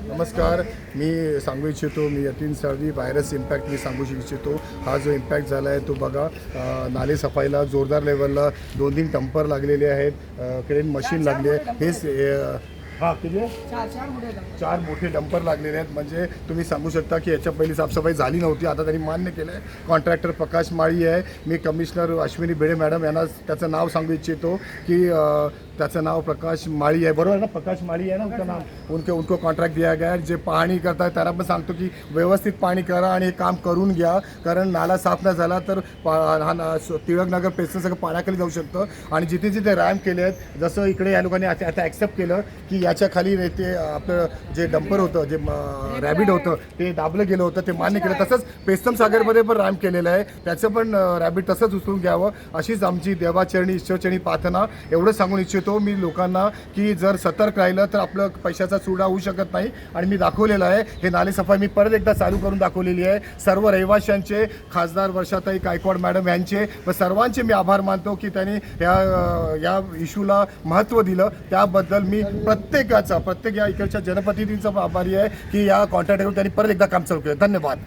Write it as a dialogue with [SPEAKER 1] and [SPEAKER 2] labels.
[SPEAKER 1] नमस्कार, मी सांगू इच्छितो, मी यतीन साळवी. व्हायरस इम्पॅक्ट मी सांगू इच्छितो. हा जो इम्पॅक्ट झाला आहे तो बघा, नाले सफाईला जोरदार लेवलला 2-3 टंपर लागलेले आहेत, क्रेन मशीन लागली आहे. हेच हां किती चार मोठे डंपर लागलेले आहेत. म्हणजे तुम्ही सांगू शकता की याच्या पहिली साफसफाई झाली नव्हती. आता त्यांनी मान्य केलं आहे. कॉन्ट्रॅक्टर प्रकाश माळी आहे. मी कमिशनर अश्विनी बेडे मॅडम यांना त्याचं नाव सांगू इच्छितो की त्याचं नाव प्रकाश माळी आहे, बरोबर ना? प्रकाश माळी आहे ना उनका नाम. उनको कॉन्ट्रॅक्ट दिया गया है. जे पाहणी करतात त्यांना पण सांगतो की व्यवस्थित पाणी करा आणि हे काम करून घ्या, कारण नाला साफ नाही झाला तर टिळकनगर पेस्टन सगळं पाण्याखाली जाऊ शकतं. आणि जिथे जिथे रॅम्प केले आहेत, जसं इकडे या लोकांनी आता ॲक्सेप्ट केलं की याच्या खाली ते आपलं जे डंपर होतं, जे रॅबिट होतं ते दाबलं गेलं होतं, ते मान्य केलं. तसंच पेस्तम सागरमध्ये पण रॅम्प केलेलं आहे, त्याचं पण रॅबिट तसंच उचलून घ्यावं अशीच आमची देवाचरणी ईश्वरचरणी प्रार्थना. एवढं सांगून इच्छितो मी लोकांना की जर सतर्क राहिलं तर आपलं पैशाचा चुडा होऊ शकत नाही. आणि मी दाखवलेलं आहे हे नाले सफाई, मी परत एकदा चालू करून दाखवलेली आहे. सर्व रहिवाशांचे, खासदार वर्षाताई गायकवाड मॅडम यांचे व सर्वांचे मी आभार मानतो की त्यांनी या इश्यूला महत्त्व दिलं. त्याबद्दल मी प्रत्येक या इकडच्या जनप्रतिनिधींचा आभारी आहे की या कॉन्ट्रॅक्टवर त्यांनी परत एकदा काम चालू केलं. धन्यवाद.